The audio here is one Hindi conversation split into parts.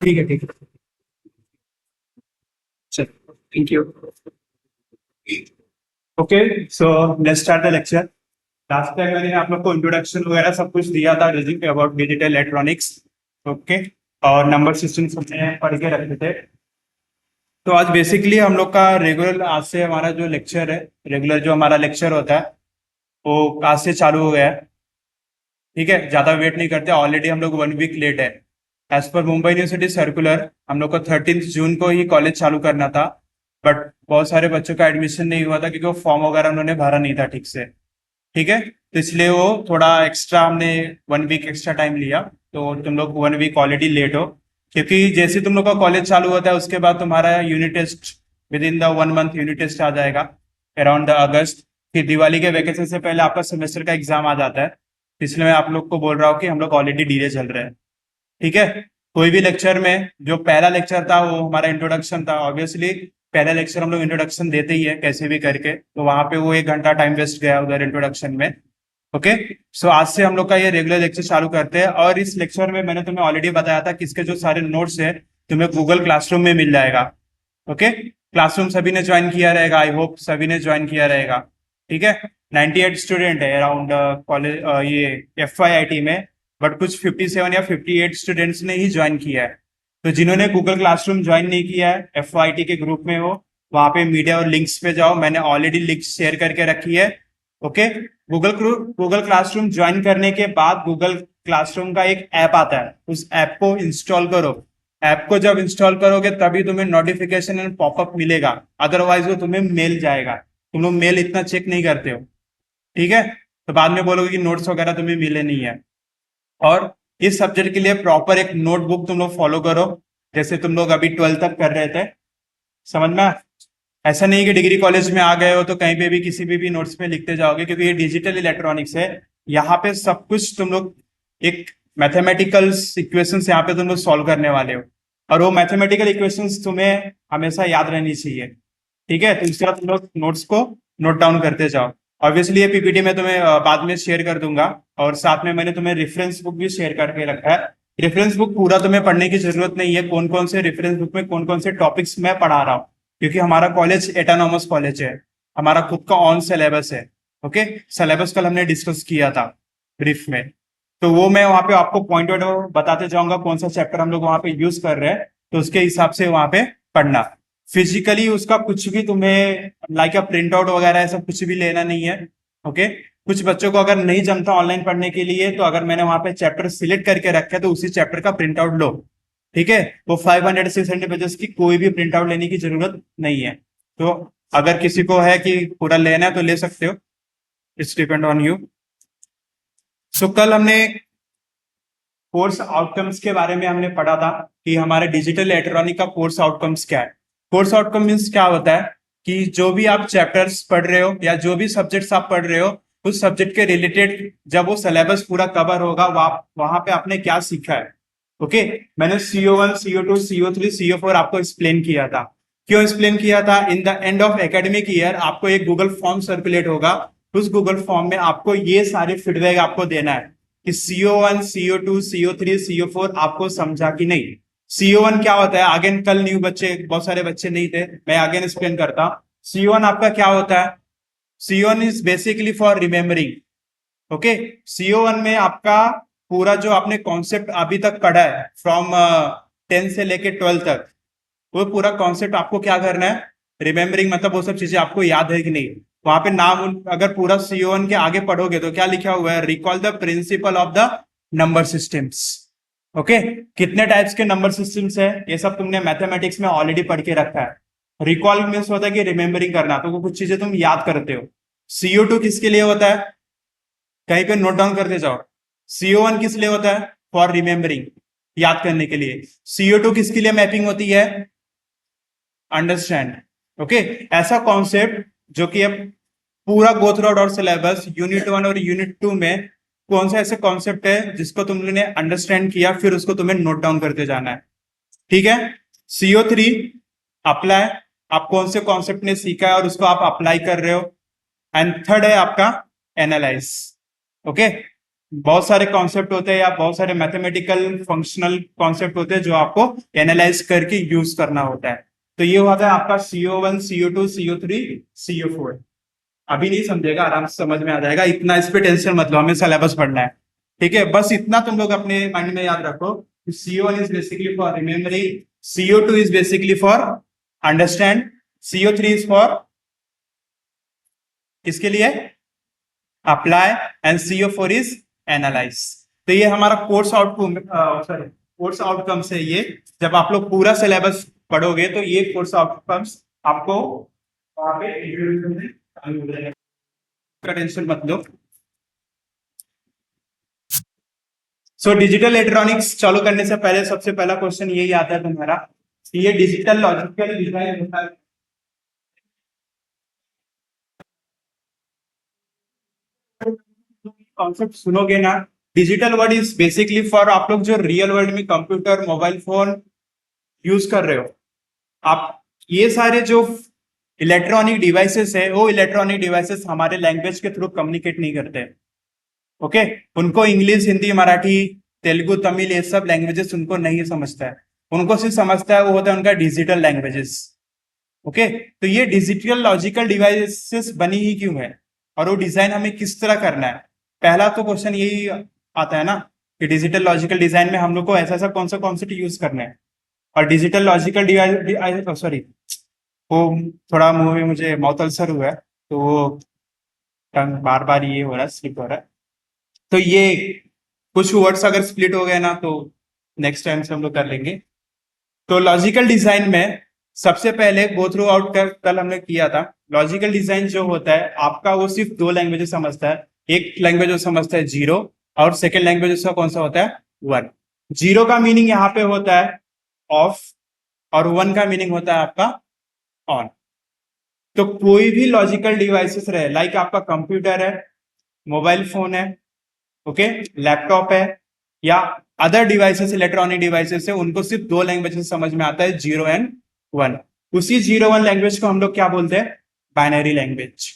ठीक है, ठीक है। चलो, thank you. Okay, so let's start the lecture. Last time मैंने आप लोग को इंट्रोडक्शन वगैरह सब कुछ दिया था अबाउट डिजिटल इलेक्ट्रॉनिक्स। ओके, और नंबर सिस्टम हमने पढ़ के रखे थे। तो आज बेसिकली हम लोग का रेगुलर आज से हमारा जो लेक्चर है, रेगुलर जो हमारा लेक्चर होता है वो आज से चालू हो गया है। ठीक है, ज्यादा वेट नहीं करते, ऑलरेडी हम लोग 1 वीक लेट है। As per Mumbai university circular हम लोग को 13 जून को ही कॉलेज चालू करना था। बट बहुत सारे बच्चों का एडमिशन नहीं हुआ था क्योंकि वो फॉर्म वगैरह उन्होंने भरा नहीं था ठीक से। ठीक है, तो इसलिए वो थोड़ा एक्स्ट्रा हमने 1 वीक एक्स्ट्रा टाइम लिया। तो तुम लोग 1 वीक ऑलरेडी लेट हो, क्योंकि जैसे तुम लोग का कॉलेज चालू होता है उसके बाद तुम्हारा unit test within the 1 month unit test आ जाएगा, अराउंड द अगस्त। फिर दिवाली के वैकेशन से पहले आपका सेमेस्टर का एग्जाम आ जाता है। इसलिए मैं आप लोग को बोल रहा हूँ कि हम लोग ऑलरेडी डीले चल रहे हैं। ठीक है, कोई भी लेक्चर में जो पहला लेक्चर था वो हमारा इंट्रोडक्शन था। ऑब्वियसली पहला लेक्चर हम लोग इंट्रोडक्शन देते ही है कैसे भी करके, तो वहां पे वो 1 घंटा टाइम वेस्ट गया उधर इंट्रोडक्शन में। ओके, सो आज से हम लोग का ये रेगुलर लेक्चर चालू करते हैं। और इस लेक्चर में मैंने तुम्हें ऑलरेडी बताया था कि इसके जो सारे नोट्स है तुम्हें गूगल क्लासरूम में मिल जाएगा। ओके, क्लासरूम सभी ने ज्वाइन किया रहेगा, आई होप सभी ने ज्वाइन किया रहेगा। ठीक है, 98 स्टूडेंट है अराउंड कॉलेज ये FYIT में। बट कुछ 57 या 58 स्टूडेंट्स ने ही ज्वाइन किया है। तो जिन्होंने गूगल क्लासरूम ज्वाइन नहीं किया है, FYIT के ग्रुप में हो, वहां पे मीडिया और लिंक्स पे जाओ, मैंने ऑलरेडी लिंक शेयर करके रखी है। ओके, गूगल क्लासरूम ज्वाइन करने के बाद गूगल क्लासरूम का एक ऐप आता है, उस ऐप को इंस्टॉल करो। ऐप को जब इंस्टॉल करोगे तभी तुम्हें नोटिफिकेशन एंड पॉपअप मिलेगा, अदरवाइज वो तुम्हें मेल जाएगा। तुम लोग मेल इतना चेक नहीं करते हो। ठीक है, तो बाद में बोलोगे कि नोट्स वगैरह तुम्हें मिले नहीं है। और इस सब्जेक्ट के लिए प्रॉपर एक नोटबुक तुम लोग फॉलो करो, जैसे तुम लोग अभी 12th तक कर रहे थे। समझ में ऐसा नहीं कि डिग्री कॉलेज में आ गए हो तो कहीं पे भी किसी भी नोट्स में लिखते जाओगे, क्योंकि ये डिजिटल इलेक्ट्रॉनिक्स है। यहाँ पे सब कुछ तुम लोग एक मैथमेटिकल इक्वेशंस यहाँ पे तुम लोग सॉल्व करने वाले हो। और वो मैथमेटिकल इक्वेशंस तुम्हें हमेशा याद रहनी चाहिए। ठीक है, तो इस तरह तुम लोग नोट्स को नोट डाउन करते जाओ। ऑब्वियसली ये PPT मैं तुम्हें बाद में शेयर कर दूंगा। और साथ में मैंने तुम्हें रेफरेंस बुक भी शेयर करके रखा है। रेफरेंस बुक पूरा तुम्हें पढ़ने की जरूरत नहीं है, कौन कौन से रेफरेंस बुक में कौन कौन से टॉपिक्स मैं पढ़ा रहा हूँ, क्योंकि हमारा कॉलेज एटोनॉमस कॉलेज है। हमारा खुद का ऑन सिलेबस है। ओके, सिलेबस कल हमने डिस्कस किया था ब्रीफ में। तो वो मैं वहां पे आपको पॉइंट आउट बताते जाऊंगा कौन सा चैप्टर हम लोग वहां पे यूज कर रहे हैं, तो उसके हिसाब से वहां पे पढ़ना। फिजिकली उसका कुछ भी तुम्हें लाइक अ प्रिंट आउट वगैरह ऐसा कुछ भी लेना नहीं है। ओके, कुछ बच्चों को अगर नहीं जमता ऑनलाइन पढ़ने के लिए, तो अगर मैंने वहां पे चैप्टर सिलेक्ट करके रखा है तो उसी चैप्टर का प्रिंट आउट लो। ठीक है, वो 500-600 पेजेस की कोई भी प्रिंट आउट लेने की जरूरत नहीं है। तो अगर किसी को है कि पूरा लेना है तो ले सकते हो, इट्स डिपेंड ऑन यू। सो कल हमने कोर्स आउटकम्स के बारे में हमने पढ़ा था कि हमारे डिजिटल इलेक्ट्रॉनिक का कोर्स आउटकम्स क्या है। कोर्स आउटकम मीन्स क्या होता है कि जो भी आप चैप्टर्स पढ़ रहे हो या जो भी सब्जेक्ट्स आप पढ़ रहे हो, उस सब्जेक्ट के रिलेटेड जब वो सिलेबस पूरा कवर होगा वहां पे आपने क्या सीखा है। ओके, मैंने CO1 CO2 CO3 CO4 आपको एक्सप्लेन किया था। क्यों एक्सप्लेन किया था? In the end of academic year आपको एक गूगल फॉर्म सर्कुलेट होगा। उस गूगल फॉर्म में आपको ये सारे फीडबैक आपको देना है कि CO1 CO2 CO3 CO4 आपको समझा कि नहीं। CO1 क्या होता है, आगे कल न्यू बच्चे बहुत सारे बच्चे नहीं थे, मैं आगे एक्सप्लेन करता हूँ। CO1 आपका क्या होता है? CO1 is basically for remembering. Okay, CO1 में आपका पूरा जो आपने कॉन्सेप्ट अभी तक पढ़ा है फ्रॉम 10 से लेके 12 तक, वो पूरा कॉन्सेप्ट आपको क्या करना है, रिमेम्बरिंग। मतलब वो सब चीजें आपको याद है कि नहीं। वहां पे नाम अगर पूरा CO1 के आगे पढ़ोगे तो क्या लिखा हुआ है, recall the principle of the number systems. Okay, कितने टाइप्स के नंबर सिस्टम्स है ये सब तुमने मैथमेटिक्स में ऑलरेडी पढ़ के रखा है। रिकॉल मीन्स होता है कि रिमेम्बरिंग करना, तो वो कुछ चीजें तुम याद करते हो। CO2 किसके लिए होता है, कहीं पे नोट डाउन करते जाओ। CO1 किस लिए होता है, फॉर रिमेम्बरिंग, याद करने के लिए। CO2 किसके लिए मैपिंग होती है, अंडरस्टैंड। ओके, ऐसा कॉन्सेप्ट जो कि अब पूरा गो थ्रू आउट और सिलेबस यूनिट 1 और यूनिट 2 में कौन सा ऐसे कॉन्सेप्ट है जिसको तुमने अंडरस्टैंड किया, फिर उसको तुम्हें नोट डाउन करते जाना है। ठीक है, CO3 अप्लाई, आप कौन से कॉन्सेप्ट ने सीखा है और उसको आप अप्लाई कर रहे हो। एंड थर्ड है आपका एनालाइज। ओके, बहुत सारे कॉन्सेप्ट होते हैं या बहुत सारे मैथमेटिकल फंक्शनल कॉन्सेप्ट होते हैं जो आपको एनालाइज करके यूज करना होता है। तो ये होता है आपका CO1, CO2, CO3, CO4। अभी नहीं समझेगा, आराम से समझ में आ जाएगा, इतना इस पे टेंशन मत लो, हमें सिलेबस पढ़ना है। ठीक है, बस इतना तुम लोग अपने माइंड में याद रखो। CO1 is basically for remembering, CO2 is basically for understand, CO3 is for किसके लिए, apply, and CO4 is analyse. तो ये हमारा course outcome, sorry course outcomes है ये। जब आप लोग पूरा सिलेबस पढ़ोगे तो ये कोर्स आउटकम्स आपको वहां पे इंट्रोड्यूस में चालू हो जाएगा, टेंशन मत लो। सो डिजिटल इलेक्ट्रॉनिक्स चालू करने से पहले सबसे पहला क्वेश्चन यही आता है तुम्हारा कि ये डिजिटल लॉजिकल डिजाइन होता है। कॉन्सेप्ट सुनोगे ना, digital word is basically for आप लोग जो रियल वर्ल्ड में कंप्यूटर मोबाइल फोन यूज कर रहे हो, आप ये सारे जो इलेक्ट्रॉनिक डिवाइसेस है वो इलेक्ट्रॉनिक डिवाइसेस हमारे लैंग्वेज के थ्रू कम्युनिकेट नहीं करते। ओके, उनको इंग्लिश हिंदी मराठी तेलुगु तमिल ये सब लैंग्वेजेस उनको नहीं समझता है, उनको सिर्फ समझता है वो होता है उनका डिजिटल लैंग्वेजेस। ओके, तो ये डिजिटल लॉजिकल डिवाइसेस बनी ही क्यों है और वो डिजाइन हमें किस तरह करना है। पहला तो क्वेश्चन यही आता है ना कि डिजिटल लॉजिकल डिजाइन में हम लोग को ऐसा ऐसा कौन सा कॉन्सेप्ट यूज करना है। और डिजिटल लॉजिकल डिवाइस, सॉरी वो थोड़ा मुंह में मुझे माउथ अल्सर हुआ है तो वो टंग बार बार ये हो रहा है, स्लिप हो रहा है। तो ये कुछ वर्ड्स अगर स्प्लिट हो गए ना तो नेक्स्ट टाइम से हम लोग कर लेंगे। तो लॉजिकल डिजाइन में सबसे पहले गो थ्रू आउट कल हमने किया था। लॉजिकल डिजाइन जो होता है आपका वो सिर्फ दो लैंग्वेजेस समझता है, एक लैंग्वेज वो समझता है जीरो और सेकेंड लैंग्वेज उसका कौन सा होता है, वन। जीरो का मीनिंग यहाँ पे होता है ऑफ और वन का मीनिंग होता है आपका ऑन। तो कोई भी लॉजिकल डिवाइसेस रहे, लाइक आपका कंप्यूटर है, मोबाइल फोन है, ओके, लैपटॉप है या अदर डिवाइसेस इलेक्ट्रॉनिक डिवाइसेस है, उनको सिर्फ दो लैंग्वेजेस समझ में आता है, जीरो एंड वन। उसी जीरो वन लैंग्वेज को हम लोग क्या बोलते हैं, बाइनरी लैंग्वेज।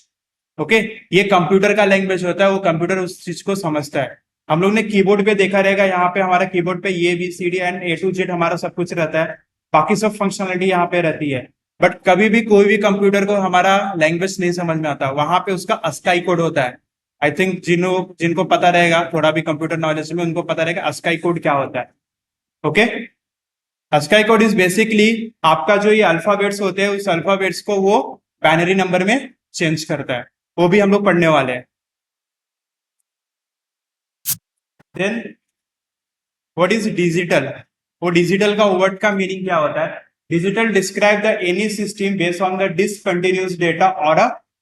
ओके, ये कंप्यूटर का लैंग्वेज होता है, वो कंप्यूटर उस चीज को समझता है। हम लोग ने कीबोर्ड पे देखा रहेगा, यहाँ पे हमारा कीबोर्ड पे ये ABCD and A to Z हमारा सब कुछ रहता है, बाकी सब फंक्शनलिटी यहाँ पे रहती है। बट कभी भी कोई भी कंप्यूटर को हमारा लैंग्वेज नहीं समझ में आता, वहां पे उसका अस्काई कोड होता है। आई थिंक जिनको पता रहेगा थोड़ा भी कंप्यूटर नॉलेज में, उनको पता रहेगा अस्काई कोड क्या होता है। Okay, ASCII code is basically आपका जो ये अल्फाबेट्स होते हैं उस अल्फाबेट्स को वो बाइनरी नंबर में चेंज करता है, वो भी हम लोग पढ़ने वाले हैं। देन व्हाट इज डिजिटल, वो डिजिटल का वर्ड का मीनिंग क्या होता है। Digital describe the any system based on the discontinuous data और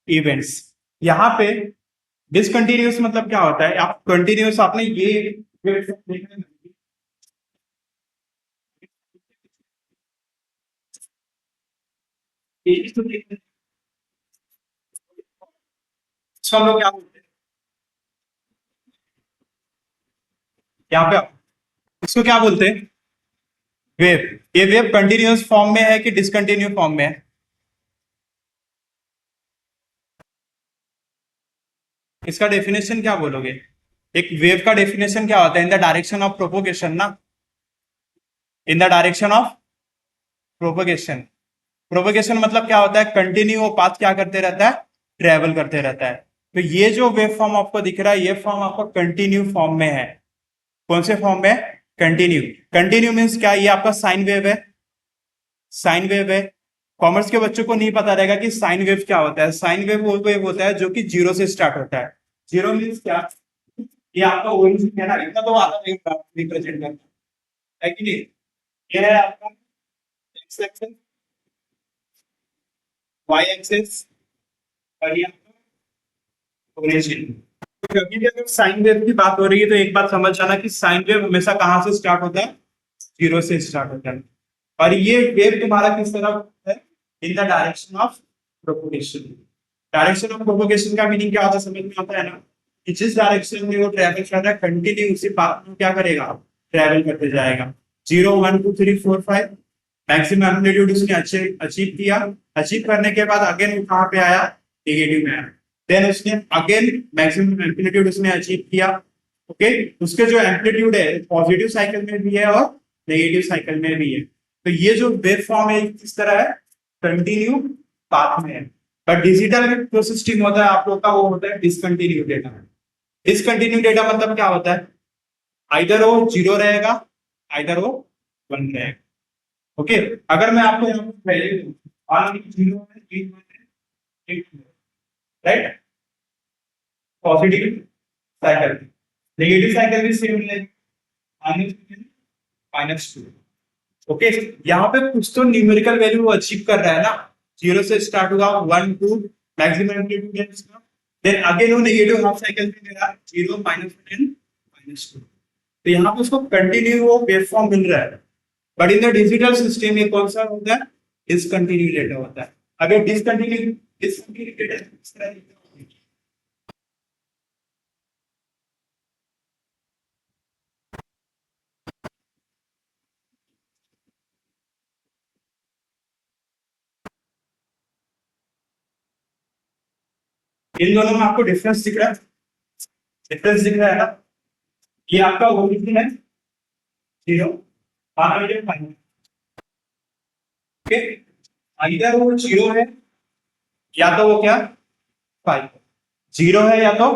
इवेंट्स। यहाँ पे डिसकंटिन्यूअस मतलब क्या होता है, आप कंटिन्यूअस आपने ये इसको हम लोग क्या बोलते हैं, यहाँ पे इसको क्या बोलते हैं, वेव। ये वेव कंटिन्यूअस फॉर्म में है कि डिसकंटिन्यू फॉर्म में है। इसका डेफिनेशन क्या बोलोगे, एक वेव का डेफिनेशन क्या होता है, in the direction of propagation ना, in the direction of propagation. Propagation मतलब क्या होता है, कंटिन्यू वो पाथ क्या करते रहता है, ट्रेवल करते रहता है। तो ये जो वेव फॉर्म आपको दिख रहा है ये फॉर्म आपको कंटिन्यू फॉर्म में है। कौन से फॉर्म में, कंटिन्यू। कंटिन्यू मीन्स क्या, ये आपका साइन वेव है, साइन वेव है। कॉमर्स के बच्चों को नहीं पता रहेगा कि साइन वेव क्या होता है। साइन वेव वो वेव होता है जो कि जीरो से स्टार्ट होता है। जीरो मीन्स क्या, ये आपका ओरिजिन है ना, इतना तो आधा रिप्रेजेंट करता है कि नहीं। ये है आपका एक्स एक्सिस, वाई एक्सिस और ये आपका ओरिजिन। कभी भी अगर साइन वेव की बात हो रही है तो एक बात समझ जाना कि साइन वेव हमेशा कहां से स्टार्ट होता है, जीरो से स्टार्ट होता है। और ये वेव तुम्हारा किस तरफ है, in the direction of propagation. Direction of propagation का मीनिंग क्या होता है, समझ में आता है ना, कि जिस डायरेक्शन में वो ट्रैवल कर रहा है कंटिन्यू उसी पाथ में क्या करेगा, ट्रैवल करते जाएगा। 0 1 2 3 4 5 मैक्सिमम एम्पलीट्यूड उसने अचीव किया, अचीव करने के बाद अगेन कहां पे आया, नेगेटिव में आया। देन उसने अगेन मैक्सिमम एम्पलीट्यूड उसने अचीव किया, ओके, उसके जो एम्पलीट्यूड है पॉजिटिव साइकिल में भी है और नेगेटिव साइकिल में भी है। तो ये जो वेव फॉर्म है किस तरह है, कंटिन्यू पाथ में है। पर डिजिटल में जो सिस्टम होता है आप लोग का वो होता है डिसकंटिन्यू डेटा। डिसकंटिन्यू डेटा मतलब क्या होता है, आइदर वो जीरो रहेगा आइदर वो वन रहेगा। ओके, अगर मैं आपको यहाँ पे वैल्यू दूं और जीरो है right, positive cycle, negative cycle भी सेम है -2 ओके। यहाँ पे कुछ तो न्यूमेरिकल वैल्यू अचीव कर रहा है ना, जीरो से स्टार्ट हुआ 1 2 मैक्सिमम एम्पलीट्यूड है इसका, देन अगेन वो नेगेटिव हाफ साइकिल में दे रहा है 0 -10 -2। तो यहाँ पे उसको कंटिन्यू वो वेवफॉर्म मिल रहा है। But in the digital system ये कौन सा होता है, डिसकंटिन्यू डेटा होता है। अगर डिसकंटिन्यू डिसकंटिन्यू डेटा इस तरह दिखता है। इन दोनों में आपको डिफरेंस दिख रहा है, डिफरेंस दिख रहा है ना, ये आपका ओरिजिन है जीरो और ये फाइव। ओके, इधर वो जीरो है या तो वो क्या फाइव, जीरो है या तो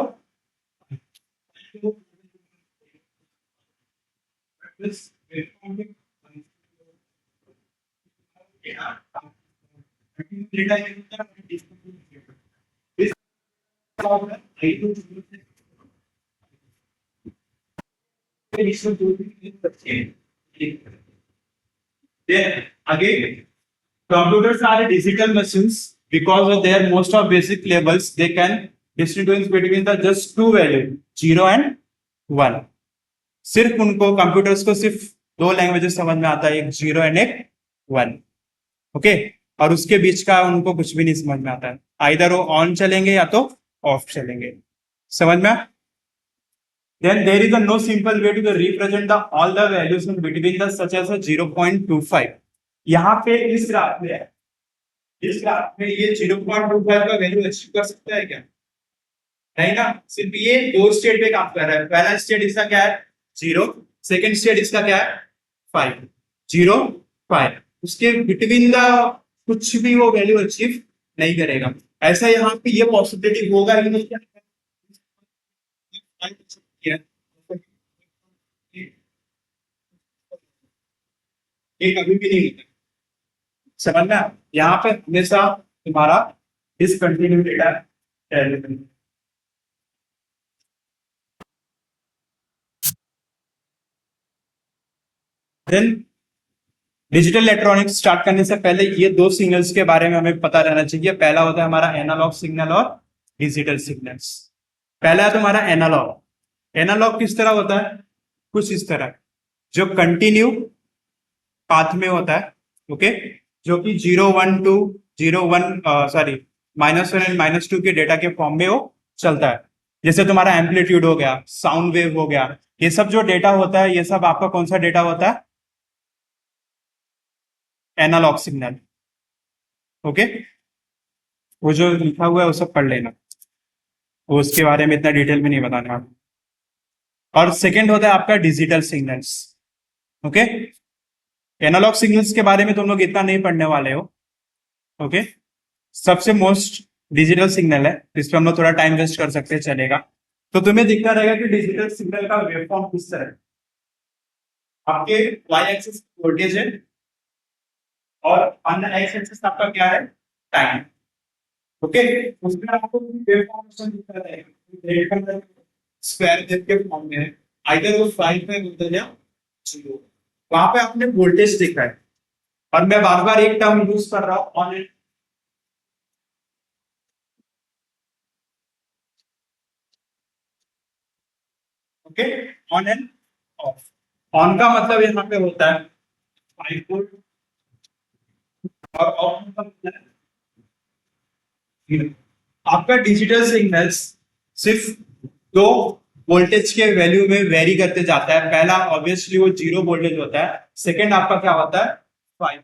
then again computers are digital machines because of their most of basic levels they can distinguish between the just two value 0 and 1। सिर्फ उनको कंप्यूटर्स को सिर्फ दो लैंग्वेजेस समझ में आता है, एक 0 एंड एक 1। ओके, और उसके बीच का उनको कुछ भी नहीं समझ में आता है, आइदर वो ऑन चलेंगे या तो ऑफ चलेंगे। समझ में? then there is a no simple way to represent the all the values in between the such as a 0.25। यहाँ पे इस ग्राफ में, इस ग्राफ में ये 0.25 का वैल्यू अचीव कर सकता है क्या, नहीं ना, सिर्फ ये दो स्टेट पे काम कर रहा है। पहला स्टेट इसका क्या है 0, सेकंड स्टेट इसका क्या है 5, 0 5, उसके बिटवीन द कुछ भी वो वैल्यू अचीव नहीं करेगा। ऐसा यहाँ पे ये पॉसिबिलिटी होगा ही नहीं क्या, ये कभी भी नहीं होता। समझना, यहाँ पे हमेशा तुम्हारा डिसकंटिन्यू डेटा है। देन डिजिटल इलेक्ट्रॉनिक्स स्टार्ट करने से पहले ये दो सिग्नल्स के बारे में हमें पता रहना चाहिए। पहला होता है हमारा एनालॉग सिग्नल और डिजिटल सिग्नल्स। पहला है तुम्हारा एनालॉग। एनालॉग किस तरह होता है, कुछ इस तरह, जो कंटिन्यू पाथ में होता है। ओके, जो कि 0 1 2 0 1 सॉरी -1 एंड -2 के डेटा के फॉर्म में वो चलता है। जैसे तुम्हारा एम्पलीट्यूड हो गया, साउंड वेव हो गया, ये सब जो डेटा होता है ये सब आपका कौन सा डेटा होता है, एनालॉग सिग्नल। ओके, वो जो लिखा हुआ है वो सब पढ़ लेना, वो उसके बारे में इतना डिटेल में नहीं बताना आपको। और सेकंड होता है आपका digital signals. Okay, analog signals के बारे में तुम लोग इतना नहीं पढ़ने वाले हो। ओके, सबसे मोस्ट डिजिटल सिग्नल है, इस पर हम लोग थोड़ा टाइम वेस्ट कर सकते हैं, चलेगा। तो तुम्हें दिखता रहेगा कि डिजिटल सिग्नल का वेवफॉर्म किस तरह है। आपके वाई एक्सिस वोल्टेज है और ऑन द एक्स एक्सिस आपका क्या है, टाइम। ओके, उसमें आपको वेव फॉर्मेशन दिखता रहेगा, स्क्वायर वेव के फॉर्म में है, आइदर वो 5 में होता है या 0। वहां पे आपने वोल्टेज देखा है, और मैं बार बार एक टर्म यूज कर रहा हूं on and. Okay, on end of. On का मतलब यहाँ पे होता है 5 वोल्ट और ऑफ का मतलब है 0। आपका डिजिटल सिग्नल्स सिर्फ दो वोल्टेज के वैल्यू में वेरी करते जाता है। पहला ऑब्वियसली वो 0 वोल्टेज होता है, सेकंड आपका क्या होता है 5,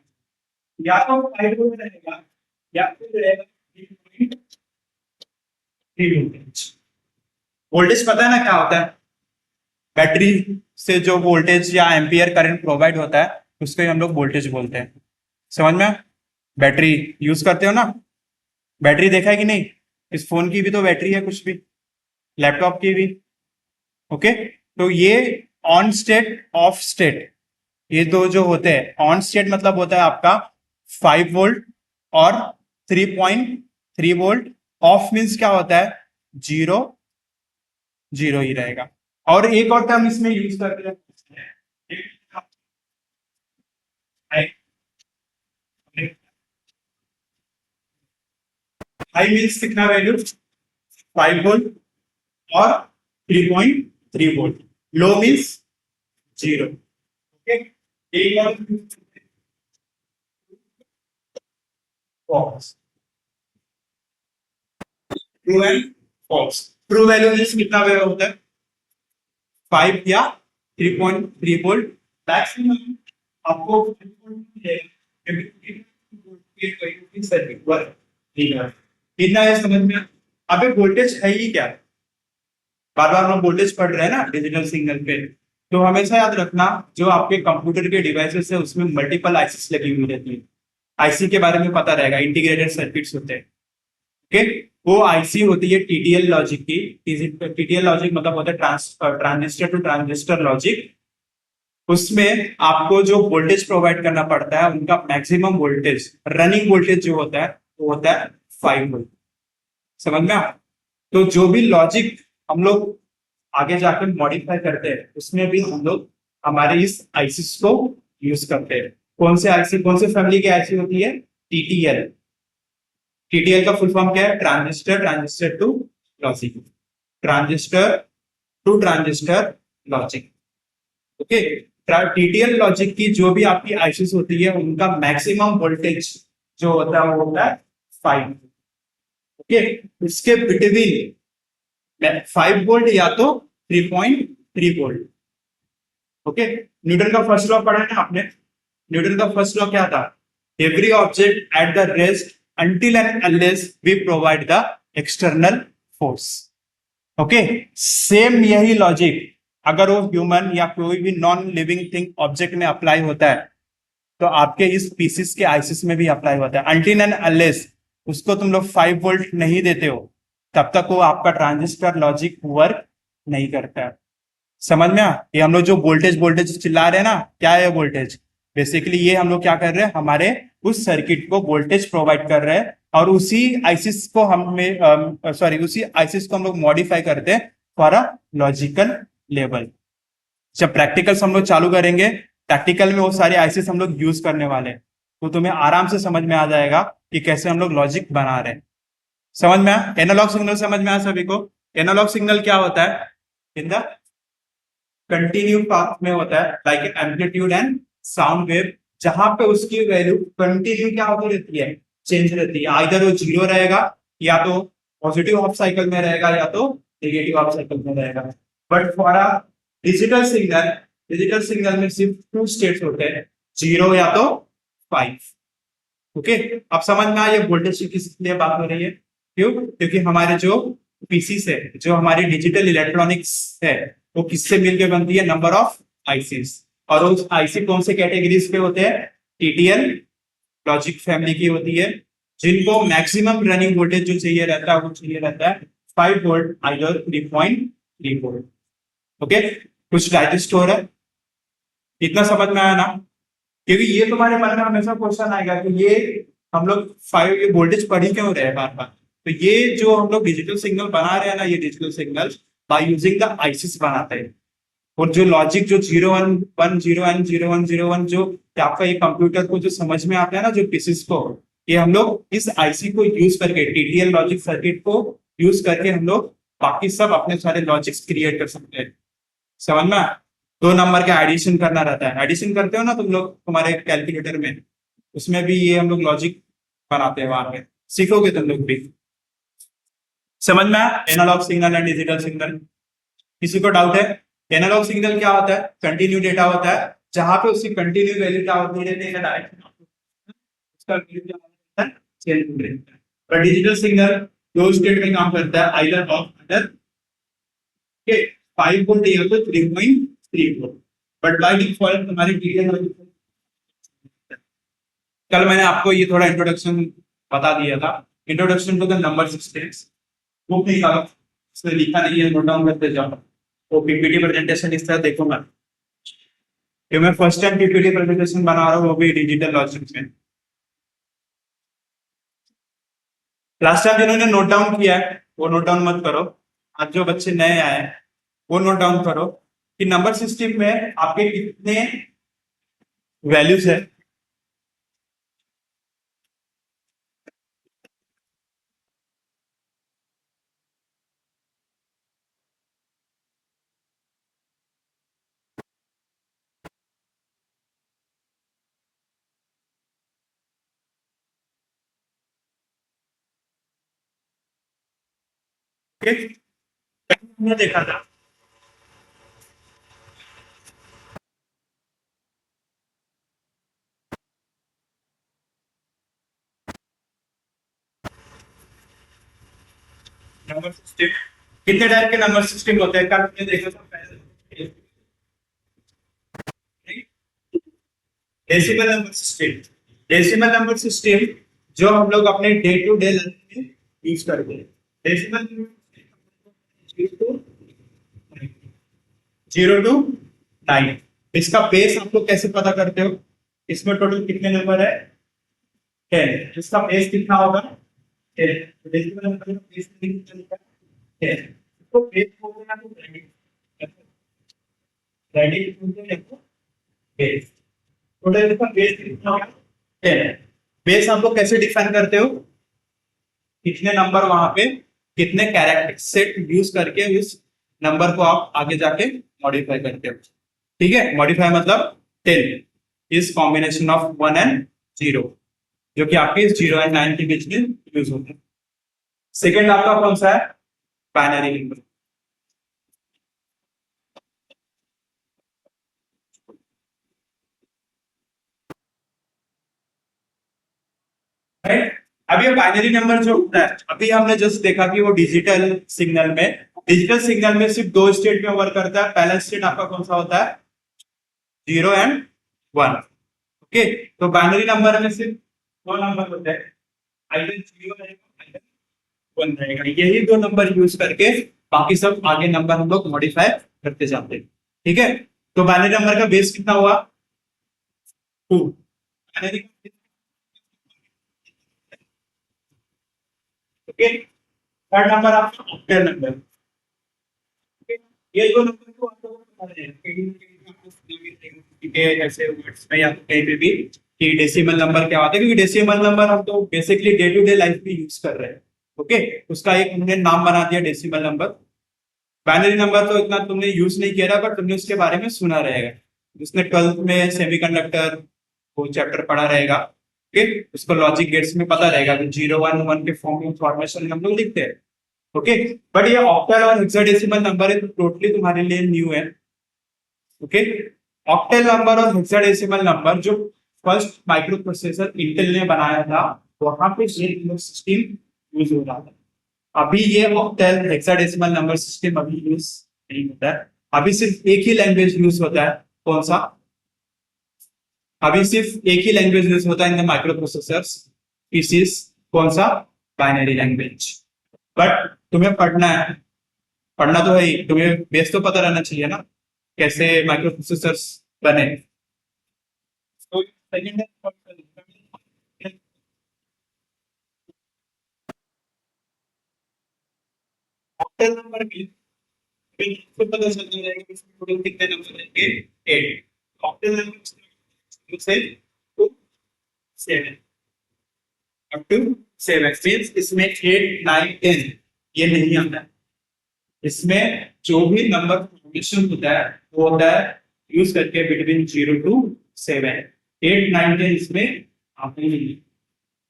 या तो 5 वोल्ट रहेगा या फिर रहेगा 3 वोल्टेज। वोल्टेज पता है ना क्या होता है, बैटरी से जो वोल्टेज या एम्पियर करंट प्रोवाइड होता है उसको ही हम लोग वोल्टेज बोलते हैं। समझ में? बैटरी यूज करते हो ना, बैटरी देखा है कि नहीं? इस फोन की भी तो बैटरी है, कुछ भी लैपटॉप की भी। ओके, तो ये ऑन स्टेट ऑफ स्टेट, ये दो जो होते हैं, ऑन स्टेट मतलब होता है आपका 5 वोल्ट और 3.3 वोल्ट। ऑफ मीन्स क्या होता है? जीरो, जीरो ही रहेगा। और एक और टर्म इसमें यूज करते हैं, हाई मीन्स कितना वैल्यू? 5 वोल्ट और 3.3 volt. Low means zero. Okay, एक और false, true and false. True value means कितना वैल्यू होता है? 5 या 3.3 वोल्ट। मैक्सिमम आपको कितना है समझ में? अबे वोल्टेज है ही क्या? बार बार हम वोल्टेज पढ़ रहे हैं ना डिजिटल सिग्नल पे, तो हमेशा याद रखना जो आपके कंप्यूटर के डिवाइसेस है उसमें मल्टीपल आईसीस लगी हुई रहती है। आईसी के बारे में पता रहेगा, इंटीग्रेटेड सर्किट्स होते हैं। ओके, वो आईसी होती है टीटीएल लॉजिक की। टीटीएल लॉजिक मतलब होता है ट्रांजिस्टर टू ट्रांजिस्टर लॉजिक। उसमें आपको जो वोल्टेज प्रोवाइड करना पड़ता है उनका मैक्सिमम वोल्टेज, रनिंग वोल्टेज जो होता है वो होता है 5 वोल्ट। समझ में? तो जो भी लॉजिक हम लोग आगे जाकर मॉडिफाई करते हैं उसमें भी हम लोग हमारे इस आईसीस को यूज करते हैं। कौन से आईसी, कौन से फैमिली की आईसी होती है? टीटीएल। टीटीएल का फुल फॉर्म क्या है? Transistor transistor to logic, transistor to transistor logic. Okay, TTL logic की जो भी आपकी आईसीस होती है उनका मैक्सिमम वोल्टेज जो होता है वो होता है 5। ओके, इसके बिटवीन 5 वोल्ट या तो 3.3 वोल्ट। ओके, न्यूटन का फर्स्ट लॉ पढ़ा है ना आपने? न्यूटन का फर्स्ट लॉ क्या था? Every object at the rest until and unless we provide the external force। Okay, same यही लॉजिक अगर वो ह्यूमन या कोई भी नॉन लिविंग थिंग ऑब्जेक्ट में अप्लाई होता है तो आपके इस पीसीस के आईसीस में भी अप्लाई होता है। अनटिल एंड अनलेस उसको तुम लोग 5 वोल्ट नहीं देते हो तब तक वो आपका ट्रांजिस्टर लॉजिक वर्क नहीं करता है। समझ में ये हम लोग जो वोल्टेज वोल्टेज चिल्ला रहे हैं ना, क्या है वोल्टेज? बेसिकली ये हम लोग क्या कर रहे हैं, हमारे उस सर्किट को वोल्टेज प्रोवाइड कर रहे हैं और उसी आईसीस को उसी आईसीस को हम लोग मॉडिफाई करते हैं फॉर अ लॉजिकल लेवल। जब प्रैक्टिकल्स हम लोग चालू करेंगे, प्रैक्टिकल में वो सारे आईसीस हम लोग यूज करने वाले हैं, तो तुम्हें आराम से समझ में आ जाएगा कि कैसे हम लोग लॉजिक बना रहे हैं। समझ में आया? एनालॉग सिग्नल समझ में आया सभी को? एनालॉग सिग्नल क्या होता है? इन द कंटिन्यू पाथ में होता है, like amplitude and sound wave, जहां पे उसकी वैल्यू कंटिन्यू क्या होती रहती है? चेंज रहती है। आइदर वो जीरो रहेगा या तो पॉजिटिव हाफ साइकिल में रहेगा या तो नेगेटिव हाफ साइकिल में रहेगा। But for a digital signal, digital signal में सिर्फ 2 स्टेट्स होते हैं, जीरो या तो 5। ओके, अब समझ में आया वोल्टेज की किस लिए बात हो रही है? क्यों? क्योंकि हमारे जो पीसी से जो हमारी डिजिटल इलेक्ट्रॉनिक्स है वो किससे मिलकर बनती है? Number of ISIS. और उस आईसी कौन से कैटेगरीज पे होते हैं? टीटीएल लॉजिक फैमिली की होती है, जिनको मैक्सिमम रनिंग वोल्टेज जो चाहिए रहता है वो चाहिए रहता है 5 वोल्ट, आइदर 3.3 वोल्ट। ओके, कुछ डाइजेस्ट हो रहा है? इतना समझ में आया ना? क्योंकि ये तुम्हारे मन में हमेशा क्वेश्चन आएगा कि ये हम लोग 5 ये वोल्टेज पढ़ ही क्यों रहे हैं बार बार। तो ये जो हम लोग डिजिटल सिग्नल बना रहे हैं ना, ये digital signal by using the ISIS बनाते हैं। और जो लॉजिक जो 0 1 1 0 1 0 1 0 1 जो आपका ये कंप्यूटर को जो समझ में आता है ना, जो पीसीस को, ये हम लोग इस आईसी को यूज करके टीटीएल लॉजिक सर्किट को यूज करके हम लोग बाकी सब अपने सारे लॉजिक्स क्रिएट कर सकते हैं। समझ में? 2 नंबर का एडिशन करना रहता है, एडिशन करते हो ना तुम लोग तुम्हारे कैलकुलेटर में, उसमें भी ये हम लोग लॉजिक बनाते हैं, वहां पे सीखोगे तुम लोग भी। समझ में? Analog signal and digital signal, किसी को डाउट है? एनालॉग सिग्नल क्या होता है? कंटिन्यू डेटा होता है, जहां पे उसकी कंटिन्यू वैल्यू क्या होती रहती है, डायरेक्शन उसका वैल्यू क्या होता है? चेंज होता है। पर डिजिटल सिग्नल दो स्टेट में काम करता है, either of other. Okay, 5 volt दिया तो 3.3 वोल्ट, बट बाय डिफॉल्ट तुम्हारी टीडीएल, कल मैंने आपको ये थोड़ा इंट्रोडक्शन बता दिया था, introduction to the number systems, वो भी इसमें लिखा नहीं है, नोट डाउन करते जाओ। वो पीपीटी प्रेजेंटेशन इस तरह देखो मैं, ये मैं फर्स्ट टाइम पीपीटी प्रेजेंटेशन बना रहा हूँ, वो भी डिजिटल लॉजिक में। लास्ट टाइम जिन्होंने नोट डाउन किया है वो नोट डाउन मत करो, आज जो बच्चे नए आए हैं वो नोट डाउन करो कि नंबर सिस्टम में आपके कितने वैल्यूज है। हमने देखा था नंबर सिस्टम, कितने टाइप के नंबर सिस्टम होते हैं, कल हमने देखा था पहले decimal number system. Decimal number system जो हम लोग अपने डे टू डे लाइफ में यूज करते हैं। डेसिमल जीरो टू नाइन, इसका बेस आप लोग कैसे पता करते हो, इसमें टोटल कितने नंबर है, 10, इसका बेस कितना होगा, 10, डेसिमल नंबर का बेस कितना होगा, 10, तो बेस बोलते हैं आपको ब्रैकेट बोलते हैं आपको बेस, टोटल इसका बेस कितना होगा, 10। बेस आप लोग कैसे डिफाइन करते हो, कितने नंबर वहां पे, कितने कैरेक्टर सेट यूज करके उस नंबर को आप आगे जाके मॉडिफाई करते हो। ठीक है, मॉडिफाई मतलब 10 इज कॉम्बिनेशन ऑफ 1 एंड 0, जो कि आपके 0 एंड 9 के बीच में यूज होता है। सेकेंड आपका कौन सा है, बाइनरी नंबर, राइट। अब ये बाइनरी नंबर जो होता है, अभी हमने जस्ट देखा कि वो डिजिटल सिग्नल में सिर्फ दो स्टेट में वर्क करता है। पहला स्टेट आपका कौन सा होता है, 0 एंड 1। ओके, तो बाइनरी नंबर में सिर्फ दो नंबर होते हैं, आइदर 0 रहेगा आइदर 1 रहेगा, यही दो नंबर यूज करके बाकी सब आगे नंबर हम लोग मॉडिफाई करते जाते हैं। ठीक है, तो बाइनरी नंबर का बेस कितना हुआ, 2। बाइनरी का बेस, ओके। थर्ड नंबर आपका ऑक्टल नंबर, ये दो नंबर को आप लोगों को पता है, कहीं ना कहीं आपको सुना भी रहेगा कि ऐसे वर्ड्स में या तो कहीं पे भी कि डेसिमल नंबर क्या होता है, क्योंकि डेसिमल नंबर हम तो basically day to day life में यूज कर रहे हैं। ओके, उसका एक हमने नाम बना दिया डेसिमल नंबर। बाइनरी नंबर तो इतना तुमने यूज नहीं किया बट तुमने उसके बारे में सुना रहेगा, उसने 12th में सेमीकंडक्टर वो चैप्टर पढ़ा रहेगा। ओके, उसको लॉजिक गेट्स में पता रहेगा कि 0 1 1 के फॉर्म में फॉर्मेशन हम लोग लिखते हैं। ओके, बट ये ऑक्टल और हेक्साडेसिमल नंबर है तो टोटली तुम्हारे लिए न्यू है। ओके, ऑक्टल नंबर और हेक्साडेसिमल नंबर जो फर्स्ट माइक्रो प्रोसेसर इंटेल ने बनाया था, वहां पे ये नंबर सिस्टम यूज हो रहा था। अभी ये ऑक्टल हेक्साडेसिमल नंबर सिस्टम अभी यूज नहीं होता है, अभी सिर्फ एक ही लैंग्वेज यूज होता है, कौन सा, अभी सिर्फ एक ही लैंग्वेज यूज होता है इन द माइक्रो प्रोसेसर्स, इस कौन सा, बाइनरी लैंग्वेज। बट तुम्हें पढ़ना है, पढ़ना तो है ही, तुम्हें बेस तो पता रहना चाहिए ना कैसे माइक्रो प्रोसेसर्स बने। तो सेकंड ऑक्टल नंबर की बिल्कुल पता चल जाएगा कि इसमें टोटल कितने नंबर रहेंगे, 8। ऑक्टल नंबर से टू 7, अप टू 7 मींस इसमें 8 9 10 ये नहीं आता है। इसमें जो भी नंबर फॉर्मेशन होता है वो होता है यूज करके बिटवीन 0 टू 7, 8 9 10 इसमें आते ही नहीं।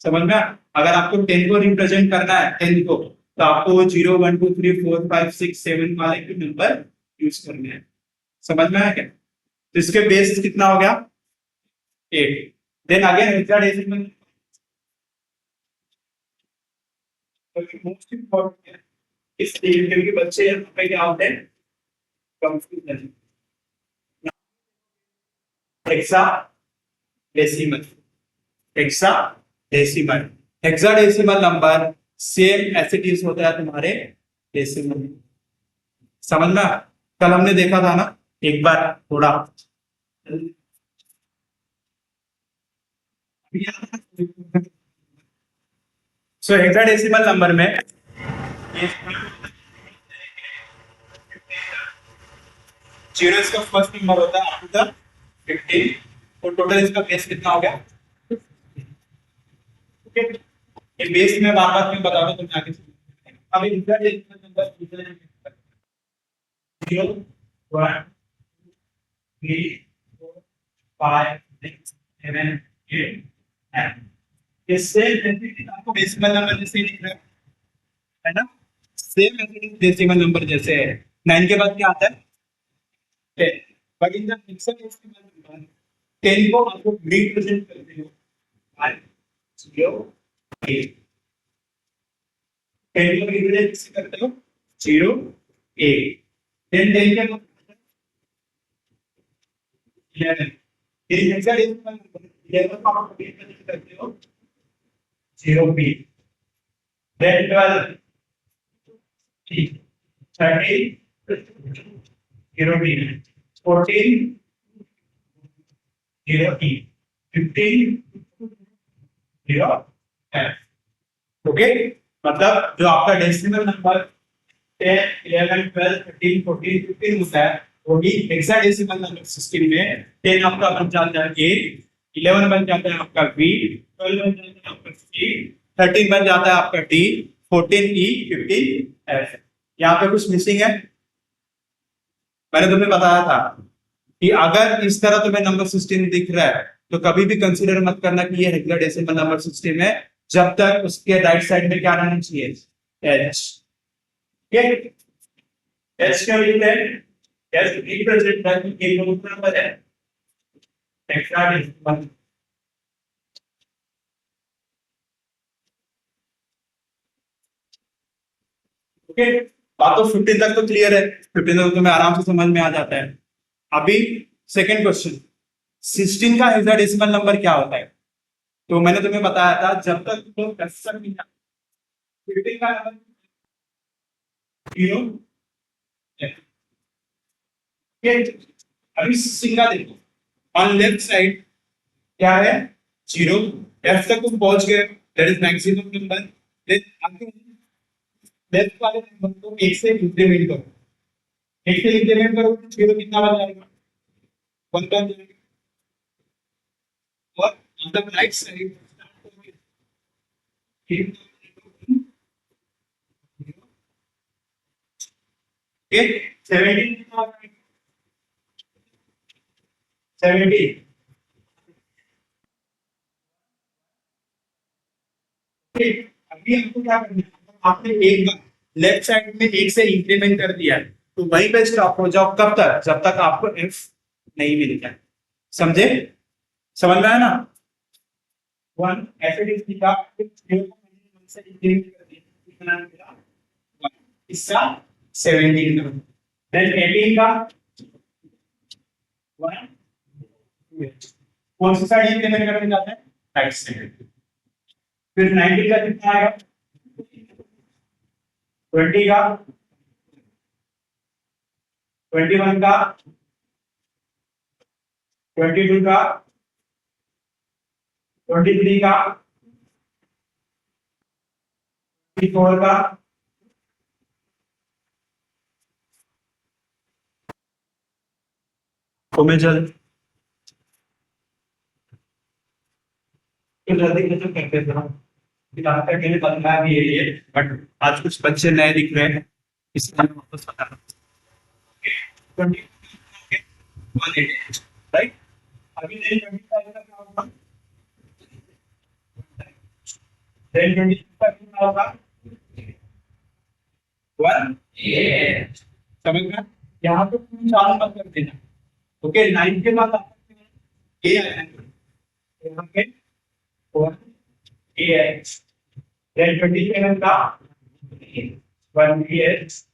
समझ में अगर आपको 10 को रिप्रेजेंट करना है, 10 को, तो आपको 0 1 2 3 4 5 6 7 वाले के नंबर यूज करने हैं। समझ में आया क्या, तो इसके बेस कितना हो गया, 8। Then again hexadecimal most important है, इसलिए क्योंकि बच्चे यहाँ पे क्या होते हैं confusion. Hexadecimal, hexadecimal, hexadecimal number same as it is होता है तुम्हारे डेसिमल। समझना, कल हमने देखा था ना एक बार थोड़ा। सो हेक्साडेसिमल नंबर में ये जीरो इसका फर्स्ट नंबर होता है आफ्टर द 15, तो टोटल इसका बेस कितना हो गया? ओके, ये बेस में बार बार क्यों बता रहा हूं तुम आगे समझ। अब हेक्साडेसिमल नंबर 0 1 3 4 5 6 7 8 9, इससे आपको डेसिमल नंबर जैसे ही दिख रहा है ना, सेम डेसिमल नंबर जैसे है। 9 के बाद क्या आता है? 10। But in the hexadecimal number 10 को आपको रिप्रेजेंट करते हो 1 0 8, 10 को रिप्रेजेंट कैसे करते हो? 0 8, देन 10 के बाद 11, इन हेक्साडेसिमल नंबर 11 को आप रिप्रेजेंट करते हो 0 p, then 12 t, 13 0 t, 14 0 t, 15 0 f। Okay, मतलब जो आपका डेसिमल नंबर 10 11 12 13 14 15 होता है वही हेक्साडेसिमल नंबर सिस्टम में 10 आपका बन जाता है a, 11 बन जाता है आपका b, 12 बन जाता है आपका c, 13 बन जाता है आपका d, 14 e, 15 f। यहाँ पे कुछ मिसिंग है? मैंने तुम्हें बताया था कि अगर इस तरह तुम्हें नंबर सिस्टम दिख रहा है तो कभी भी कंसीडर मत करना कि ये रेगुलर डेसिमल नंबर सिस्टम है, जब तक उसके राइट साइड में क्या रहना चाहिए? एच। एच क्या लिखते हैं? एच रिप्रेजेंट करने के लिए नंबर है हेक्साडेसिमल। ओके, बात तो 15 तक तो क्लियर है, 15 तक तुम्हें आराम से समझ में आ जाता है। अभी सेकंड क्वेश्चन, 16 का हेक्साडेसिमल नंबर क्या होता है? तो मैंने तुम्हें बताया था जब तक तुम लोग 15 का नंबर 0 अभी 16 का देखो, ऑन लेफ्ट साइड क्या है? 0, एफ तक तुम पहुंच गए, that is maximum number. Then आगे लेफ्ट वाले नंबर को 1 से इंक्रीमेंट करो, 1 से इंक्रीमेंट करो तो 0 कितना बन जाएगा? 1 बन जाएगा। और ऑन द राइट साइड 17 कितना? 17। अभी हमको क्या करना है? आपने एक बार लेफ्ट साइड में 1 से इंक्रीमेंट कर दिया है तो वहीं पे स्टॉप हो जाओ। कब तक? जब तक आपको एफ नहीं मिल जाए। समझे? समझ में आया ना? 1 ऐसे लिखा, 0 को 1 से इंक्रीमेंट कर दिया, कितना मिला? 1। इसका 17 का, देन 18 का 1, कौन सी साइड इंक्रीमेंट करने जाते हैं? Right side. फिर 19 का कितना आएगा? 20 का, 21 का, 22 का, 23 का, 24 का, तो मैं जल्दी करते थे किताब का के बदला भी है ये, बट आज कुछ बच्चे नए दिख रहे हैं इसलिए मैं वापस बता रहा हूँ। 188, राइट? अभी देन 25 का क्या होगा? देन 26 का कितना होगा? 188। समझ में? यहाँ पे तुम चार मत कर देना। ओके, 9 के बाद आपको ये आएगा यहाँ पे 188, देन 27 का 188,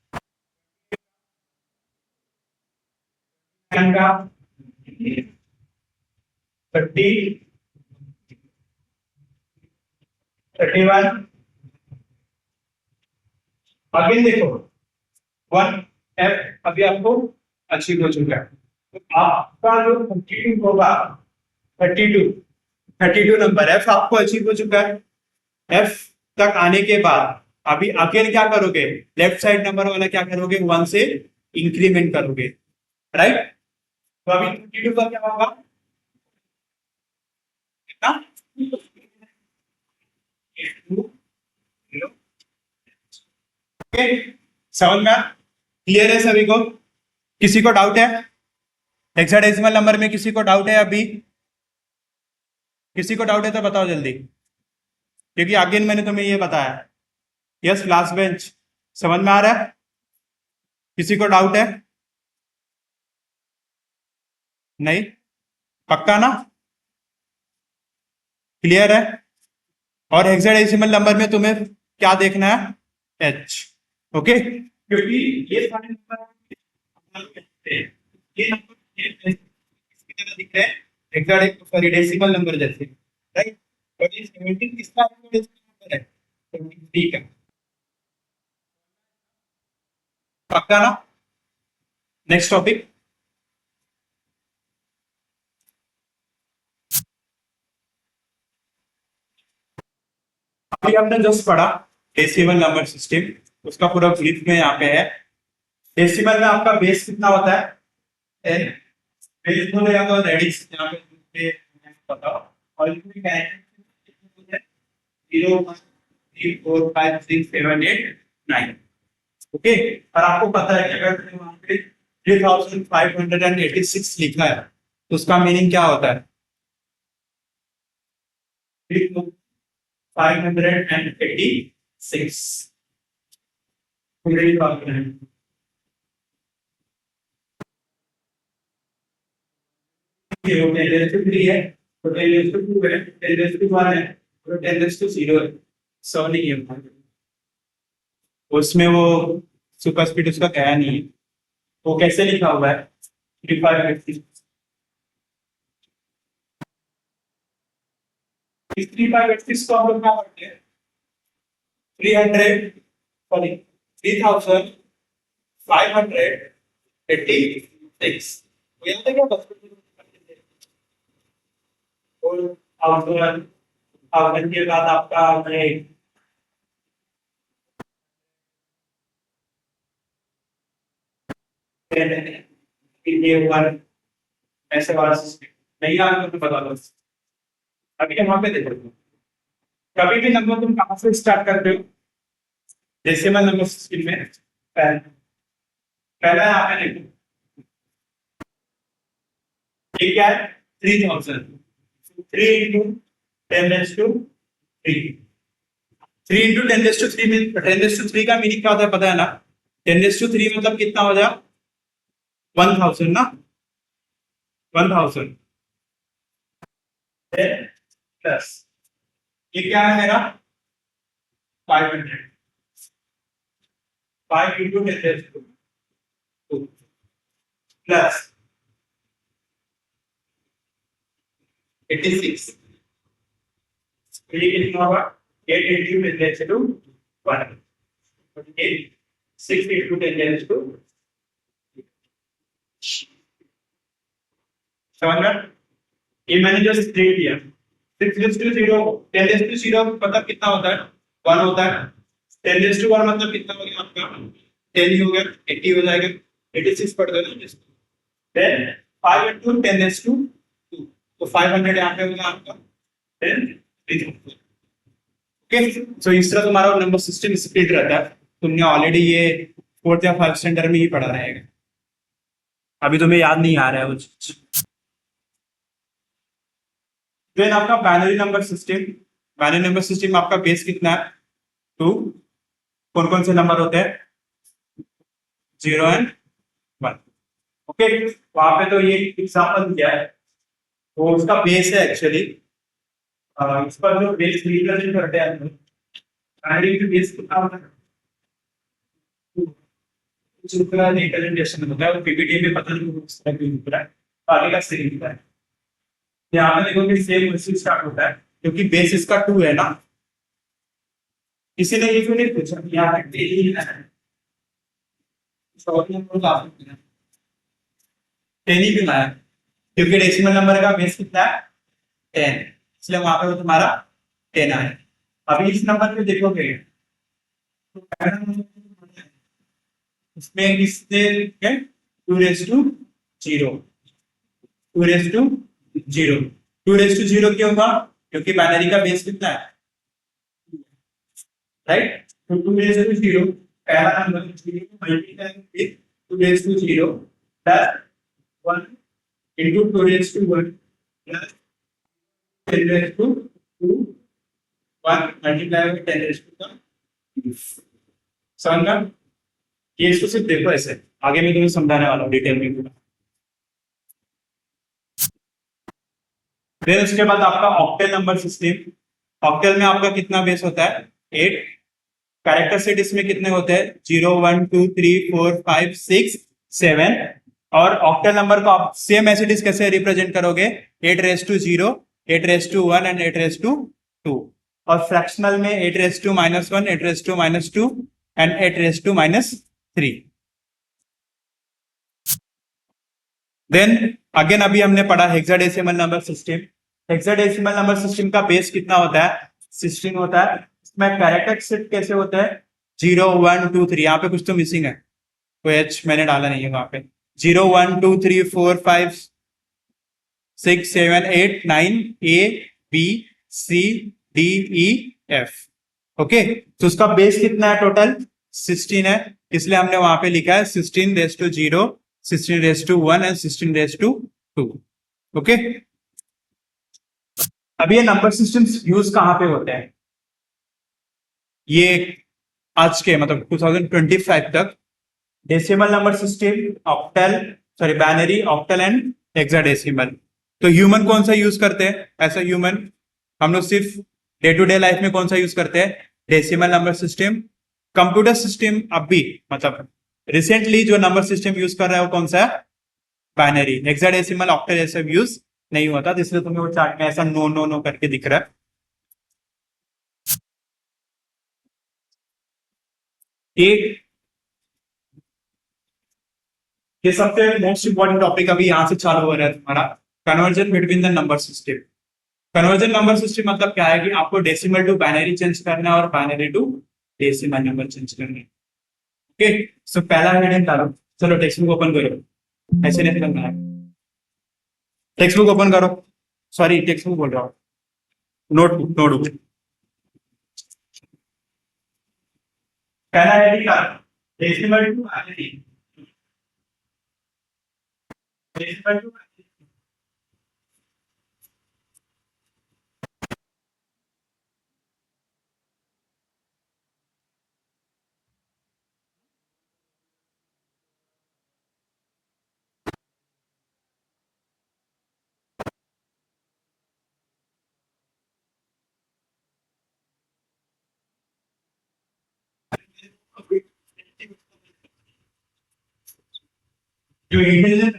का 30, 31, अगेन देखो 1F अभी आपको अचीव हो चुका है, तो आपका जो 32 होगा, 32 32 नंबर एफ आपको अचीव हो चुका है। एफ तक आने के बाद अभी अगेन क्या करोगे, लेफ्ट साइड नंबर वाला क्या करोगे, 1 से इंक्रीमेंट करोगे, राइट। तो अभी 32 का क्या होगा, कितना, 820। समझ में क्लियर है सभी को, किसी को डाउट है, हेक्साडेसिमल नंबर में किसी को डाउट है अभी, किसी को डाउट है तो बताओ जल्दी, क्योंकि आगे मैंने तुम्हें ये बताया। यस लास्ट बेंच, समझ में आ रहा है, किसी को डाउट है, नहीं, पक्का ना, क्लियर है। और हेक्साडेसिमल नंबर में तुम्हें क्या देखना है, एच, ओके, क्योंकि ये सारे नंबर ये नंबर किसकी तरह दिख रहे हैं, सॉरी डेसिमल नंबर जैसे, राइट। बट ये 17 किसका डेसिमल नंबर है, 73 का, पक्का ना। नेक्स्ट टॉपिक, अभी हमने जस्ट पढ़ा डेसिमल नंबर सिस्टम, उसका पूरा ब्रीफ में यहाँ पे है। डेसिमल में आपका बेस कितना होता है, 10, बेस बोलेगा तो रेडिक्स यहाँ पे बताओ, और इसमें क्या है, 0 1 3 4 5 6 7 8 9, ओके। और आपको पता है कि अगर वहां पे 3586 लिखा है तो उसका मीनिंग क्या होता है, 586 है, तो 10 है, 10 है, तो 10 है, 100 नहीं है, उसमें वो सुपर स्पीड उसका गया नहीं है, वो कैसे लिखा हुआ है, 3586, 3586 को हम लोग क्या करते हैं, 300 सॉरी 3586, याद है क्या बचपन में, और थाउजेंड, थाउजेंड के बाद आपका ये वन, ऐसे वाला सिस्टम नहीं आया तो बता दो। अभी यहाँ पे देखो, कभी भी नंबर तुम कहाँ से स्टार्ट करते हो, डेसिमल नंबर सिस्टम में पहला पहला यहाँ पे देखो, ये क्या है, 3000, 3 इंटू 10⁻3, 3 इंटू 10⁻3 में 10⁻3 का मीनिंग क्या होता है पता है ना, 10⁻3 मतलब कितना हो जाए, 1000 ना, 1000 प्लस ये क्या है मेरा, 500, 5 इंटू 10⁻2 प्लस 86, ये कितना होगा, 8 इंटू 10⁻2 1, 6 इंटू 10⁻2, समझ में, ये मैंने जस्ट देख दिया, 6:0, 10⁻0 मतलब कितना होता है, 1 होता है, 10⁻1 मतलब कितना हो गया आपका, 10 ही हो गया, 80 हो जाएगा, 86 पढ़ दो ना जिसको, देन 5 इंटू 10⁻2, तो 500 यहाँ पे होगा आपका, देन 3000, ओके। सो इस तरह तुम्हारा नंबर सिस्टम स्प्लिट रहता है, तुमने ऑलरेडी ये 4th या 5th स्टैंडर्ड में ही पढ़ा रहेगा, अभी तुम्हें याद नहीं आ रहा है वो चीज। देन आपका binary number system, binary number system में आपका बेस कितना है, 2, कौन कौन से नंबर होते हैं, 0 एंड 1, ओके। वहां पे तो ये एग्जांपल दिया है, तो उसका बेस है एक्चुअली, इस पर जो बेस रिप्रेजेंट करते हैं हम लोग, बाइनरी का बेस कितना होता है, कुछ पूरा रिप्रेजेंटेशन होता है वो पीपीटी में पता नहीं किस तरह की दिख रहा है, तो आगे का सही दिख रहा है। यहाँ पे देखोगे सेम वैसे स्टार्ट होता है क्योंकि बेस इसका 2 है ना, किसी ने ये क्यों नहीं पूछा यहाँ पे 10 ही है, शॉर्ट में हम ला सकते हैं 10 ही क्यों लाया, क्योंकि डेसिमल नंबर का बेस कितना है 10, इसलिए वहां पे वो तुम्हारा 10 आया। अभी इस नंबर पे देखोगे तो पहला नंबर इसमें किससे है 2 raise to 0, 2 raise to 0, 2 raise to 0 क्यों होगा, क्योंकि बाइनरी का बेस कितना है, राइट। तो 2 रेज टू 0 पहला नंबर 0 को multiply with 2 raise to 0 plus 1 into 2 raised to 1 plus 10 raised to 2 1 multiply with 10 raised to the समझना। ये इसको सिर्फ देखो ऐसे, आगे मैं तुम्हें समझाने वाला हूँ डिटेल में पूरा। फिर उसके बाद आपका ऑक्टेल नंबर सिस्टम, ऑक्टेल में आपका कितना बेस होता है 8, कैरेक्टर सेट इसमें कितने होते हैं 0 1 2 3 4 5 6 7, और ऑक्टल नंबर को आप सेम एज इट इज कैसे रिप्रेजेंट करोगे 8 raise to 0, 8 raise to 1 and 8 raise to 2, और फ्रैक्शनल में 8 raise to -1, 8 raise to -2 and 8 raise to -3। Then again अभी हमने पढ़ा hexadecimal number system. Hexadecimal number system का बेस कितना होता है 16 होता है। इसमें कैरेक्टर सेट कैसे होता है 0 1 2 3, यहाँ पे कुछ तो मिसिंग है, कोई एच मैंने डाला नहीं है वहां पे, 0 1 2 3 4 5 6 7 8 9 A B C D E F, okay. तो उसका बेस कितना है टोटल 16 है, इसलिए हमने वहां पे लिखा है 16 raise to 0, 16 raise to 1 and 16 raise to 2, okay. अब ये नंबर सिस्टम्स यूज कहां पे होते हैं, ये आज के मतलब 2025 तक decimal number system octal, sorry binary, octal and hexadecimal. तो ह्यूमन कौन सा यूज करते हैं, ऐसा ह्यूमन हम लोग सिर्फ डे टू डे लाइफ में कौन सा यूज करते हैं decimal number system. Computer system अब भी मतलब रिसेंटली जो नंबर सिस्टम यूज कर रहा है वो कौन सा है बाइनरी, हेक्साडेसिमल ऑक्टल ऐसा यूज नहीं होता, इसलिए तुम्हें वो चार्ट में ऐसा नो नो नो करके दिख रहा है। एक ये सबसे मोस्ट इंपॉर्टेंट टॉपिक अभी यहां से चालू हो रहा है तुम्हारा, conversion between the number system. Conversion number system मतलब क्या है कि आपको डेसिमल टू बाइनरी चेंज करना है और binary to decimal number change करना है, ओके। सो पहला हेडिंग डालो, चलो टेक्स्ट बुक ओपन करो, ऐसे नहीं करना है, टेक्स्ट बुक ओपन करो, सॉरी टेक्स्ट बुक बोल रहा हूँ, नोटबुक नोटबुक। पहला हेडिंग डालो decimal to binary, decimal to जो इंटेलिजेंट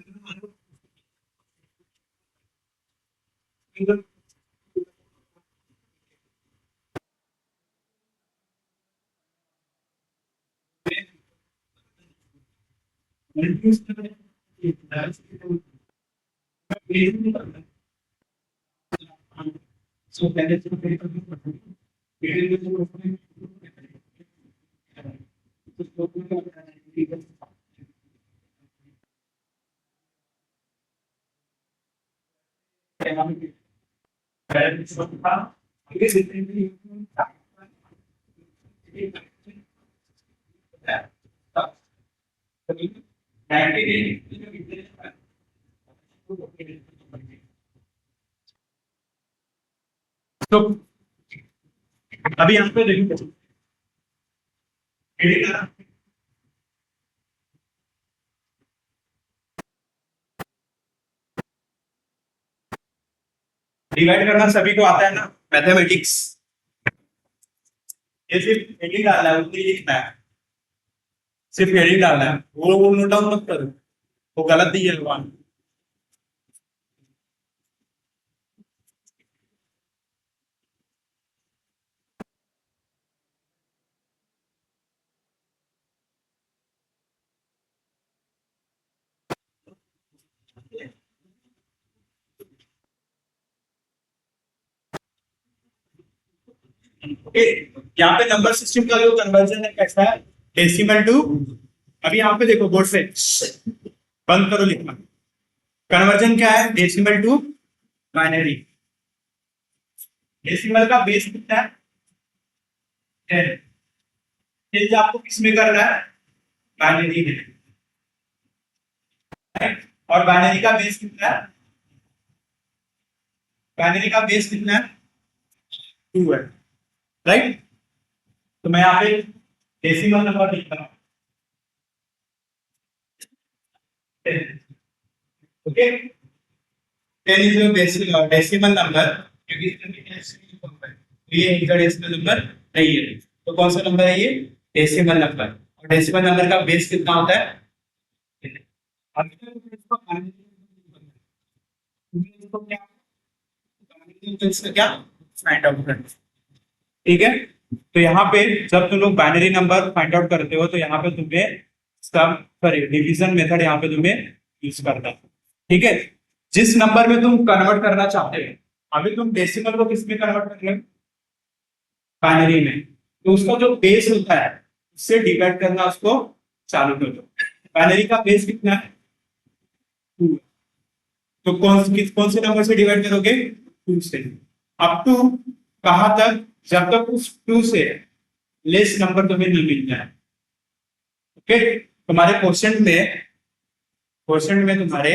सो पहले तो तो अभी यहाँ पे देखो डिवाइड करना सभी को आता है ना मैथमेटिक्स, ये सिर्फ एडिट डालना है उतनी लिखना है, सिर्फ हेडिंग डालना है, वो नोट डाउन मत करो, वो गलत ही है वन। ओके, यहाँ पे नंबर सिस्टम का जो कन्वर्जन है कैसा है, डेसिमल टू, अभी यहाँ पे देखो बोर्ड से, बंद करो लिखना, कन्वर्जन क्या है, डेसिमल टू बाइनरी। डेसिमल का बेस कितना है, 10। चेंज आपको किस में करना है, बाइनरी में, राइट? और बाइनरी का बेस कितना है, बाइनरी का बेस कितना है, 2 है, राइट? तो मैं यहाँ पे डेसिमल नंबर लिख रहा हूँ, ओके, 10 इज डेसिमल नंबर, क्योंकि इसमें डेसिमल नंबर है, तो ये डेसिमल नंबर नहीं है, तो कौन सा नंबर है ये, डेसिमल नंबर। और डेसिमल नंबर का बेस कितना होता है, अब इसको क्या, इसका क्या फाइंड आउट करना, ठीक है? तो यहाँ पे जब तुम लोग बाइनरी नंबर फाइंड आउट करते हो तो यहाँ पे तुम्हें सम सॉरी डिवीजन मेथड यहाँ पे तुम्हें यूज करना है, ठीक है? जिस नंबर में तुम कन्वर्ट करना चाहते हो, अभी तुम डेसिमल को किस में कन्वर्ट कर रहे हो, बाइनरी में, तो उसका जो बेस होता है उससे डिवाइड करना उसको चालू कर दो। बाइनरी का बेस कितना है, 2, तो कौन से नंबर से डिवाइड करोगे, 2 से। अप टू कहां तक, जब तक उस 2 से लेस नंबर तुम्हें नहीं मिल जाए, ओके? तुम्हारे क्वेश्चन में तुम्हारे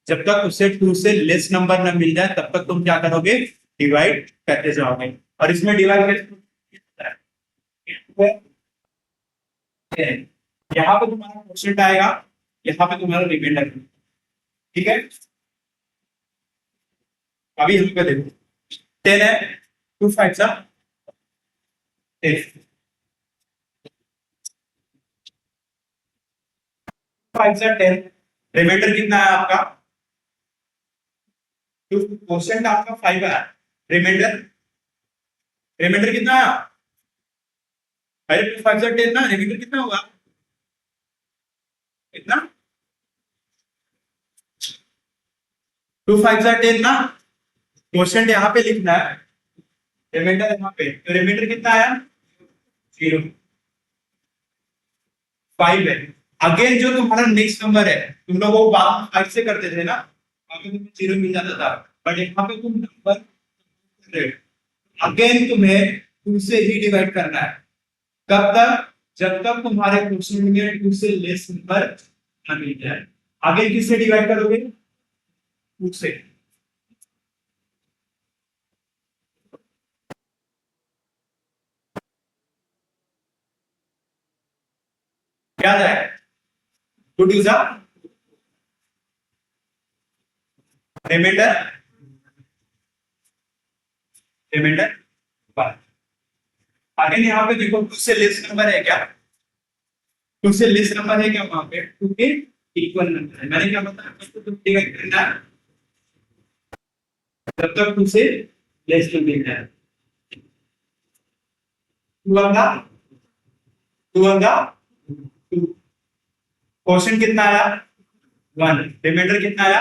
जब तक उसे 2 से लेस नंबर न मिल जाए तब तक तुम क्या करोगे, डिवाइड करते जाओगे। और इसमें डिवाइड कैसे, यहाँ पे तुम्हारा क्वेश्चन आएगा, यहाँ पे तुम्हारा रिमाइंडर, ठीक है? अभी यहाँ पे देखो 10 है, 2 5 सा 10, 5 सा 10, रिमाइंडर कितना है आपका, क्वेश्चन आपका 5 है, रिमाइंडर रिमाइंडर कितना है, अरे 2 5 सा 10 ना, रिमाइंडर कितना होगा, कितना, 2 5 सा 10 ना, क्वेश्चन यहाँ पे लिखना है, रिमाइंडर यहाँ पे, तो रिमाइंडर कितना आया, 0, 5 है। अगेन जो तुम्हारा नेक्स्ट नंबर है, तुम लोग वो बात 5 से करते थे ना, अभी तुम्हें 0 मिल जाता था, बट यहाँ पे तुम नंबर अगेन तुम्हें 2 से ही डिवाइड करना है, कब तक, जब तक तुम्हारे क्वेश्चन में 2 से लेस नंबर न मिल जाए। आगे किससे डिवाइड करोगे, 2 से, याद है, टू टू जा रिमाइंडर, रिमाइंडर 1। आगे यहाँ पे देखो 2 से लेस नंबर है क्या, 2 से लेस नंबर है क्या, वहां पे 2 के इक्वल नंबर है, मैंने क्या बताया, तो तुम डिवाइड करना है जब तक 2 से लेस नंबर है, 2 आंगा 2 आंगा 2, क्वेश्चन कितना आया, 1, रिमाइंडर कितना आया,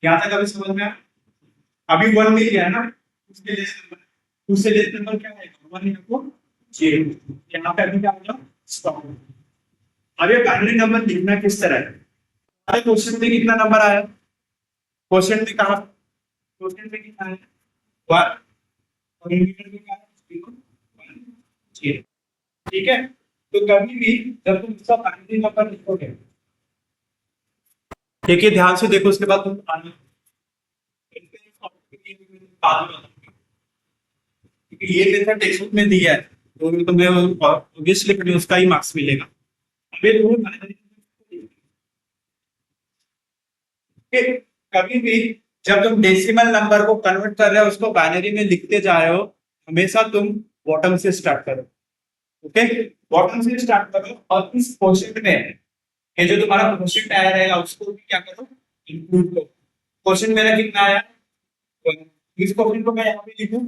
यहाँ तक अभी समझ में आया? अभी 1 मिल गया ना, उसके लेस नंबर, 2 से लेस नंबर क्या है, 1 है आपको 0, यहाँ पे अभी क्या होगा, स्टॉप। अब ये बाइनरी नंबर लिखना किस तरह है, हमारे क्वेश्चन में कितना नंबर आया, क्वेश्चन में कहा, क्वेश्चन में कितना है, 1, और रिमाइंडर में क्या है, 0 1 0, ठीक है? तो कभी भी जब तुम इसका बाइनरी नंबर लिखोगे, देखिए ध्यान से देखो, उसके बाद तुम आगे क्योंकि ये मेथड टेक्स्ट बुक में दिया है, तो तुम्हें ऑब्वियसली उसका ही मार्क्स मिलेगा। अभी कभी भी जब तुम डेसिमल नंबर को कन्वर्ट कर रहे हो, उसको बाइनरी में लिखते जा रहे हो, हमेशा तुम बॉटम से स्टार्ट करो, ओके, बॉटम से स्टार्ट करो और इस क्वेश्चन में ये जो तुम्हारा क्वेश्चन आया रहेगा उसको भी क्या करो, इंक्लूड करो। क्वेश्चन मेरा कितना आया, इस क्वेश्चन को मैं यहाँ पे लिखूं,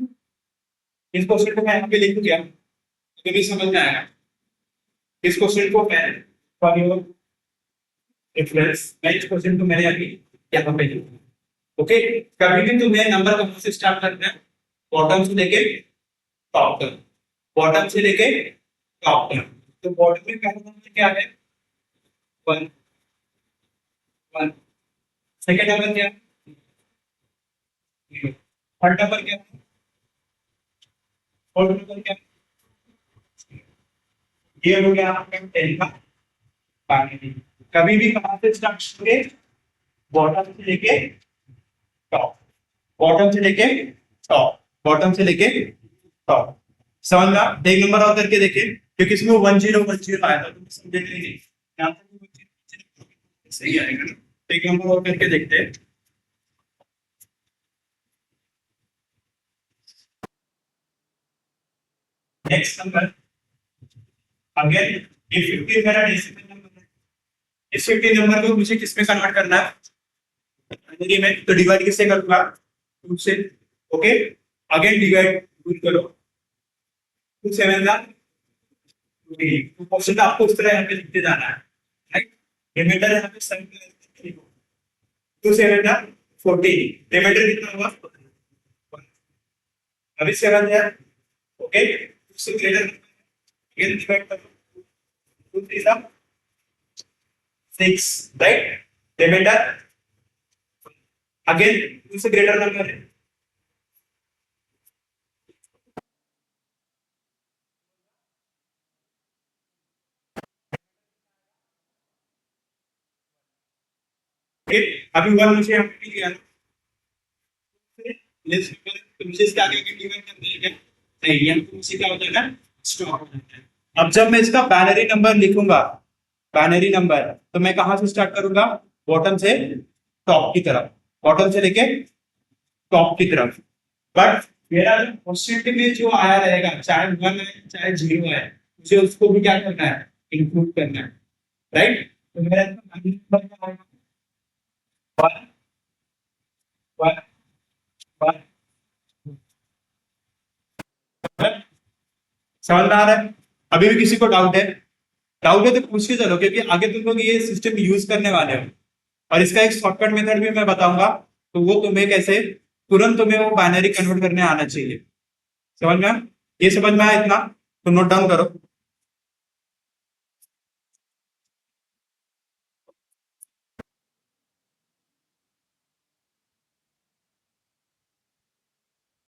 इस क्वेश्चन को मैं यहाँ पे लिखूं क्या, तो भी समझ में आएगा। इस क्वेश्चन को मैं फॉर योर रेफरेंस, मैं इस क्वेश्चन को मैंने अभी यहाँ पे लिखूं। ओके, कभी भी तुम्हें नंबर कहाँ से स्टार्ट करना है, बॉटम से लेके टॉप तक, बॉटम से लेके टॉप तक। तो बॉटम में पहला नंबर क्या है, 1 1। सेकंड नंबर क्या है, 0। थर्ड नंबर क्या है, फोर्थ नंबर क्या है, ये हो गया आपका 10 का बाइनरी। कभी भी कहां से स्टार्ट करेंगे, बॉटम से लेके टॉप, बॉटम से लेके टॉप, बॉटम से लेके टॉप। समझ ला, एक नंबर और करके देखे, क्योंकि इसमें 1010 आया था, तुम समझे नहीं, यहां पे 10 सही आएगा ना। एक नंबर और करके देखते हैं। नेक्स्ट नंबर, अगेन ये 50 मेरा डेसिमल नंबर है, इस 50 नंबर को मुझे किस में कन्वर्ट करना है, बाइनरी में, तो डिवाइड किससे करूंगा, 2 से। ओके, अगेन डिवाइड टू करो, 2 7 का 20। तो क्वेश्चन आपको उस तरह यहाँ पे लिखते जाना है, राइट। रिमाइंडर यहाँ पे 7 लिखो, 2 7 का 14, रिमाइंडर कितना हुआ, अभी 7 है। ओके, उससे ग्रेटर अगेन डिवाइड करो, 2 3 का 6, राइट। रिमाइंडर अगेन उससे ग्रेटर नंबर है, अभी 1 मुझे यहाँ पे लिया ना, लेट्स तो मुझे इसके आगे के डिवाइड कर देंगे, नहीं यहाँ पे मुझे क्या होता है ना, स्टॉप हो जाता है। अब जब मैं इसका बाइनरी नंबर लिखूंगा, बाइनरी नंबर, तो मैं कहां से स्टार्ट करूंगा, बॉटम से टॉप की तरफ, बॉटम से लेके टॉप की तरफ। बट मेरा जो क्वेश्चन में जो आया रहेगा, चाहे 1 है चाहे 0 है, मुझे उसको भी क्या करना है, इंक्लूड करना है, राइट। तो मेरा नंबर क्या आएगा, 1 1 1। समझ में आ रहा है, अभी भी किसी को डाउट है, डाउट है तो पूछ के चलो, क्योंकि आगे तुम लोग ये सिस्टम यूज करने वाले हो, और इसका एक शॉर्टकट मेथड भी मैं बताऊंगा, तो वो तुम्हें कैसे तुरंत तुम्हें वो बाइनरी कन्वर्ट करने आना चाहिए। समझ में आया? ये समझ में आया इतना, तो नोट डाउन करो।